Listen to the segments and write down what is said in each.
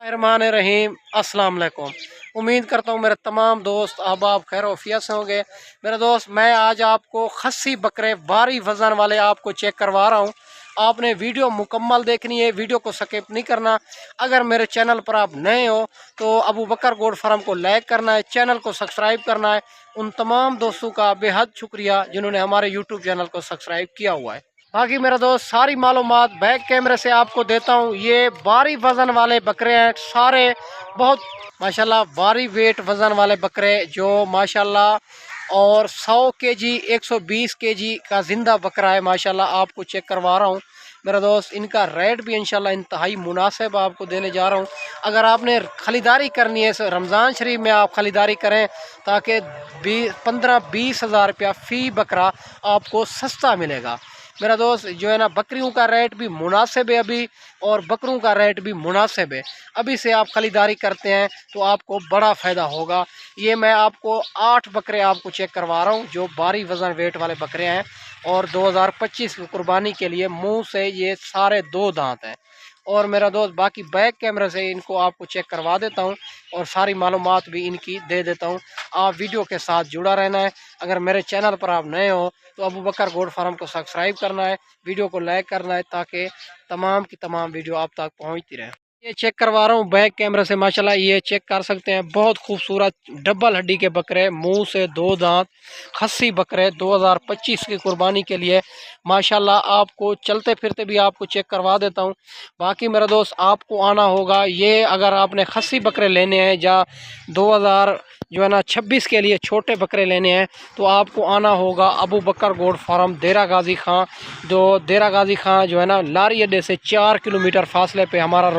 रहमान रहीम अस्सलाम वालेकुम। उम्मीद करता हूँ मेरे तमाम दोस्त अहबाब खैर वफियत से होंगे। मेरे दोस्त, मैं आज आपको खस्सी बकरे भारी वज़न वाले आपको चेक करवा रहा हूँ। आपने वीडियो मुकम्मल देखनी है, वीडियो को स्किप नहीं करना। अगर मेरे चैनल पर आप नए हो तो अबू बकर गोट फार्म को लाइक करना है, चैनल को सब्सक्राइब करना है। उन तमाम दोस्तों का बेहद शुक्रिया जिन्होंने हमारे यूट्यूब चैनल को सब्सक्राइब किया हुआ है। बाकी मेरा दोस्त सारी मालूमात बैक कैमरे से आपको देता हूँ। ये भारी वज़न वाले बकरे हैं सारे, बहुत माशाल्लाह भारी वेट वज़न वाले बकरे जो माशाल्लाह। और 100 केजी 120 केजी का ज़िंदा बकरा है माशाल्लाह। आपको चेक करवा रहा हूँ मेरा दोस्त। इनका रेट भी इंशाल्लाह इंतहाई मुनासिब आपको देने जा रहा हूँ। अगर आपने ख़रीदारी करनी है रमज़ान शरीफ में आप ख़रीदारी करें ताकि 15-20 हज़ार रुपया फ़ी बकरा आपको सस्ता मिलेगा मेरा दोस्त। जो है ना, बकरियों का रेट भी मुनासिब है अभी, और बकरों का रेट भी मुनासिब है। अभी से आप ख़रीदारी करते हैं तो आपको बड़ा फ़ायदा होगा। ये मैं आपको 8 बकरे आपको चेक करवा रहा हूँ जो भारी वज़न वेट वाले बकरे हैं, और 2025 की कुर्बानी के लिए मुंह से ये सारे 2 दांत हैं। और मेरा दोस्त बाकी बैक कैमरे से इनको आपको चेक करवा देता हूँ और सारी मालूमात भी इनकी दे देता हूँ। आप वीडियो के साथ जुड़ा रहना है। अगर मेरे चैनल पर आप नए हो तो अबू बकर गोट फार्म को सब्सक्राइब करना है, वीडियो को लाइक करना है ताकि तमाम की तमाम वीडियो आप तक पहुँचती रहे। ये चेक करवा रहा हूँ बैक कैमरे से माशाल्लाह। ये चेक कर सकते हैं, बहुत खूबसूरत डबल हड्डी के बकरे, मुंह से 2 दांत, खस्सी बकरे 2025 की कुर्बानी के लिए माशाल्लाह। आपको चलते फिरते भी आपको चेक करवा देता हूँ। बाकी मेरा दोस्त आपको आना होगा। ये अगर आपने खस्सी बकरे लेने हैं या 2000 जो है ना 26 के लिए छोटे बकरे लेने हैं तो आपको आना होगा अबू बकर गोट फार्म देरा गाज़ी खां। जो देरा गाज़ी खां जो है ना, लारी अड्डे से 4 किलोमीटर फासले पे हमारा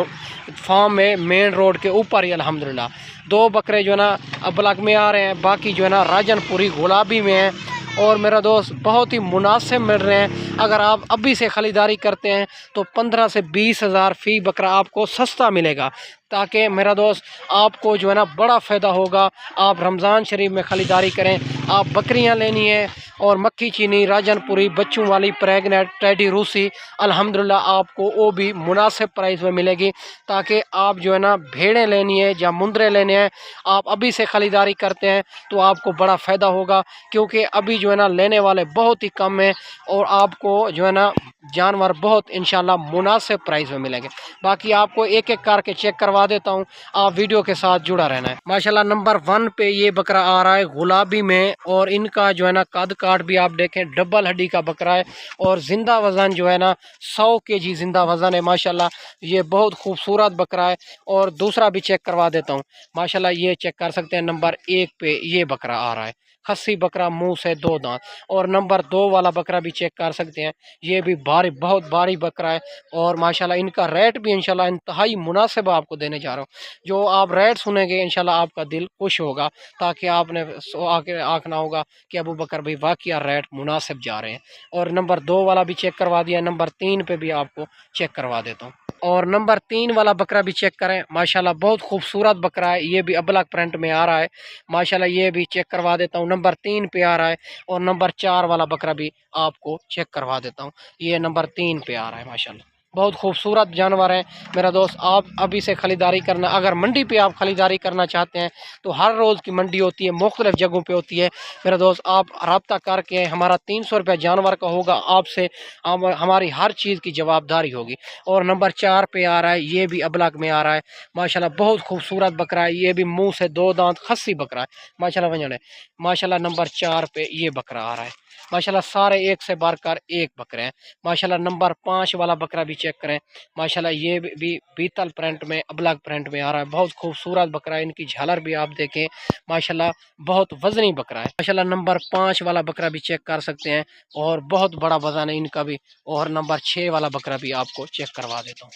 फार्म है, मेन रोड के ऊपर ही अल्हम्दुलिल्लाह। 2 बकरे जो है ना अबलग में आ रहे हैं, बाकी जो है ना राजनपुरी गुलाबी में हैं। और मेरा दोस्त बहुत ही मुनासिब मिल रहे हैं। अगर आप अभी से ख़रीदारी करते हैं तो 15 से 20 हज़ार फ़ी बकरा आपको सस्ता मिलेगा, ताकि मेरा दोस्त आपको जो है ना बड़ा फ़ायदा होगा। आप रमज़ान शरीफ में ख़रीदारी करें, आप बकरियां लेनी है और मक्खी चीनी राजनपुरी बच्चों वाली प्रेगनेंट टेडी रूसी अल्हम्दुलिल्लाह आपको वो भी मुनासिब प्राइस में मिलेगी। ताकि आप जो है ना भेड़ें लेनी है या मुंदरे लेने हैं, आप अभी से ख़रीदारी करते हैं तो आपको बड़ा फ़ायदा होगा, क्योंकि अभी जो है ना लेने वाले बहुत ही कम हैं और आपको जो है ना जानवर बहुत इंशाल्लाह मुनासिब प्राइस में मिलेंगे। बाकी आपको एक एक करके चेक करवा देता हूँ, आप वीडियो के साथ जुड़ा रहना है। माशाल्लाह नंबर 1 पे ये बकरा आ रहा है गुलाबी में, और इनका जो है ना कद काट भी आप देखें, डबल हड्डी का बकरा है और ज़िंदा वज़न जो है ना 100 केजी ज़िंदा वज़न है माशाल्लाह। ये बहुत खूबसूरत बकरा है। और दूसरा भी चेक करवा देता हूँ माशाल्लाह। ये चेक कर सकते हैं, नंबर 1 पे ये बकरा आ रहा है, खस्सी बकरा, मुंह से 2 दांत। और नंबर 2 वाला बकरा भी चेक कर सकते हैं, ये भी भारी, बहुत भारी बकरा है। और माशाल्लाह इनका रेट भी इंशाल्लाह इंतहाई मुनासिब आपको देने जा रहा हूँ। जो आप रेट सुनेंगे इंशाल्लाह आपका दिल खुश होगा, ताकि आपने आके आखना होगा कि अबू बकर भाई वाकई रेट मुनासिब जा रहे हैं। और नंबर 2 वाला भी चेक करवा दिया, नंबर 3 पे भी आपको चेक करवा देता हूँ। और नंबर 3 वाला बकरा भी चेक करें माशाल्लाह, बहुत खूबसूरत बकरा है। ये भी अबलग प्रिंट में आ रहा है माशाल्लाह। ये भी चेक करवा देता हूँ, नंबर 3 पे आ रहा है। और नंबर 4 वाला बकरा भी आपको चेक करवा देता हूँ, ये नंबर 3 पे आ रहा है माशाल्लाह। बहुत खूबसूरत जानवर हैं मेरा दोस्त। आप अभी से ख़रीदारी करना। अगर मंडी पे आप ख़रीदारी करना चाहते हैं तो हर रोज़ की मंडी होती है, मुख्तलिफ़ जगहों पे होती है मेरा दोस्त। आप रब्ता करके, हमारा 300 रुपया जानवर का होगा, आपसे हमारी हर चीज़ की जवाबदारी होगी। और नंबर 4 पे आ रहा है, ये भी अबलग में आ रहा है माशाल्लाह। बहुत खूबसूरत बकरा है, ये भी मुँह से 2 दांत खस्सी बकरा है माशाल्लाह। वजन है माशाल्लाह। नंबर 4 पे ये बकरा आ रहा है माशाल्लाह। सारे एक से बढ़कर एक बकरे हैं माशाल्लाह। नंबर 5 वाला बकरा भी चेक करें माशाल्लाह। ये भी बीतल प्रिंट में, अबलग प्रिंट में आ रहा है, बहुत खूबसूरत बकरा है। इनकी झालर भी आप देखें माशाल्लाह, बहुत वजनी बकरा है माशाल्लाह। नंबर 5 वाला बकरा भी चेक कर सकते हैं, और बहुत बड़ा वजन है इनका भी। और नंबर 6 वाला बकरा भी आपको चेक करवा देता हूँ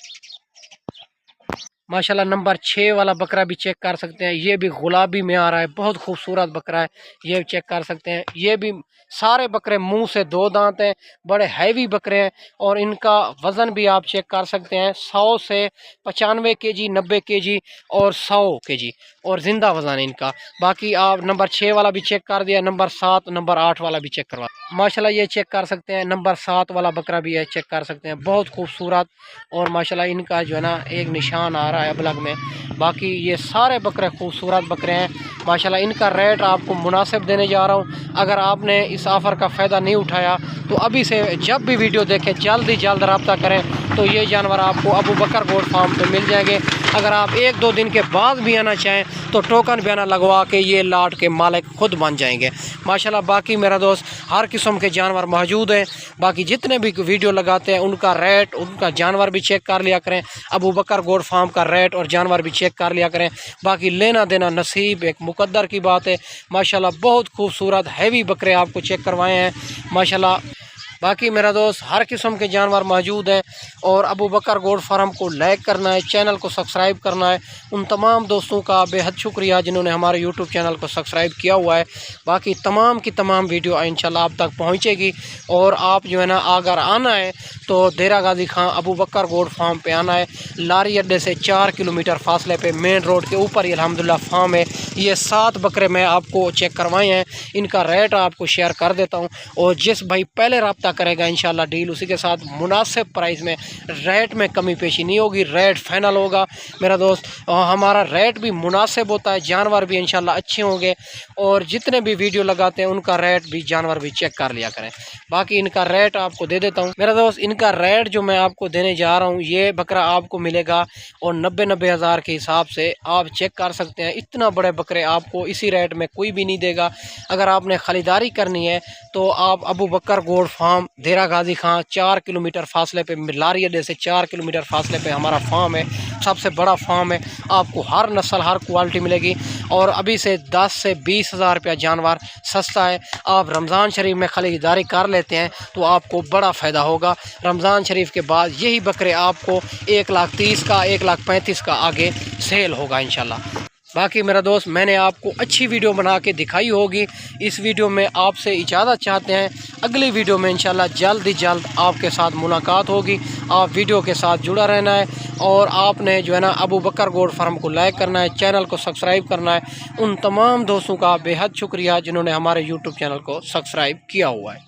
माशाल्लाह। नंबर 6 वाला बकरा भी चेक कर सकते हैं, ये भी गुलाबी में आ रहा है, बहुत खूबसूरत बकरा है। ये चेक कर सकते हैं, ये भी सारे बकरे मुंह से 2 दांत हैं, बड़े हैवी बकरे हैं। और इनका वज़न भी आप चेक कर सकते हैं, 100 से 95 केजी, 90 केजी और 100 केजी, और ज़िंदा वज़न है इनका। बाकी आप नंबर 6 वाला भी चेक कर दिया, नंबर 7, नंबर 8 वाला भी चेक करवा माशाल्लाह। ये चेक कर सकते हैं, नंबर 7 वाला बकरा भी है, चेक कर सकते हैं, बहुत खूबसूरत। और माशाल्लाह इनका जो है ना एक निशान आ रहा रहा है अबलग में। बाकी ये सारे बकरे खूबसूरत बकरे हैं माशाल्लाह। इनका रेट आपको मुनासिब देने जा रहा हूँ। अगर आपने इस ऑफ़र का फ़ायदा नहीं उठाया तो अभी से जब भी वीडियो देखें जल्द ही जल्द रब्ता करें, तो ये जानवर आपको अबू बकर गोट फार्म पे मिल जाएंगे। अगर आप 1-2 दिन के बाद भी आना चाहें तो टोकन भी आना लगवा के ये लाट के मालिक खुद बन जाएंगे माशाल्लाह। बाकी मेरा दोस्त हर किस्म के जानवर मौजूद हैं। बाकी जितने भी वीडियो लगाते हैं उनका रेट, उनका जानवर भी चेक कर लिया करें। अबू बकर गोट फार्म का रेट और जानवर भी चेक कर लिया करें। बाकी लेना देना नसीब, एक मुकद्दर की बात है माशाल्लाह। बहुत खूबसूरत हैवी बकरे आपको चेक करवाए हैं माशाल्लाह। बाकी मेरा दोस्त हर किस्म के जानवर मौजूद हैं। और अबू बकर गोट फार्म को लाइक करना है, चैनल को सब्सक्राइब करना है। उन तमाम दोस्तों का बेहद शुक्रिया जिन्होंने हमारे यूट्यूब चैनल को सब्सक्राइब किया हुआ है। बाकी तमाम की तमाम वीडियो इंशाल्लाह आप तक पहुंचेगी। और आप जो है ना अगर आना है तो देरा गाजी खां अबू बकर गोट फार्म पे आना है। लारी अड्डे से 4 किलोमीटर फासले पे मेन रोड के ऊपर ही अल्हम्दुलिल्लाह फार्म है। ये 7 बकरे मैं आपको चेक करवाए हैं। इनका रेट आपको शेयर कर देता हूँ। और जिस भाई पहले रब्ता करेगा इंशाल्लाह डील उसी के साथ मुनासिब प्राइस में, रेट में कमी पेशी नहीं होगी, रेट फाइनल होगा मेरा दोस्त। हमारा रेट भी मुनासिब होता है, जानवर भी इंशाल्लाह अच्छे होंगे। और जितने भी वीडियो लगाते हैं उनका रेट भी, जानवर भी चेक कर लिया करें। बाकी इनका रेट आपको दे देता हूँ मेरा दोस्त। इनका रेट जो मैं आपको देने जा रहा हूँ, ये बकरा आपको मिलेगा और 90-90 हज़ार के हिसाब से आप चेक कर सकते हैं। इतना बड़े बकरे आपको इसी रेट में कोई भी नहीं देगा। अगर आपने ख़रीदारी करनी है तो आप अबू बकर गोट फार्म देरा गाजी खां 4 किलोमीटर फासले पे, लारी अड्डे से 4 किलोमीटर फासले पे हमारा फार्म है। सबसे बड़ा फार्म है। आपको हर नस्ल हर क्वालिटी मिलेगी। और अभी से 10 से 20 हज़ार रुपया जानवर सस्ता है। आप रमज़ान शरीफ में खरीदारी कर लेते हैं तो आपको बड़ा फ़ायदा होगा। रमज़ान शरीफ के बाद यही बकरे आपको 1,30,000 का, 1,35,000 का आगे सेल होगा इंशाल्लाह। बाकी मेरा दोस्त मैंने आपको अच्छी वीडियो बना के दिखाई होगी। इस वीडियो में आपसे इजाज़त चाहते हैं। अगली वीडियो में इंशाल्लाह जल्द ही जल्द आपके साथ मुलाकात होगी। आप वीडियो के साथ जुड़ा रहना है। और आपने जो है ना अबू बकर गोट फार्म को लाइक करना है, चैनल को सब्सक्राइब करना है। उन तमाम दोस्तों का बेहद शुक्रिया जिन्होंने हमारे यूट्यूब चैनल को सब्सक्राइब किया हुआ है।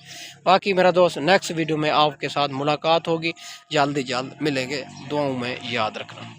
बाकी मेरा दोस्त नेक्स्ट वीडियो में आपके साथ मुलाकात होगी। जल्द ही जल्द मिलेंगे। दुआओं में याद रखना।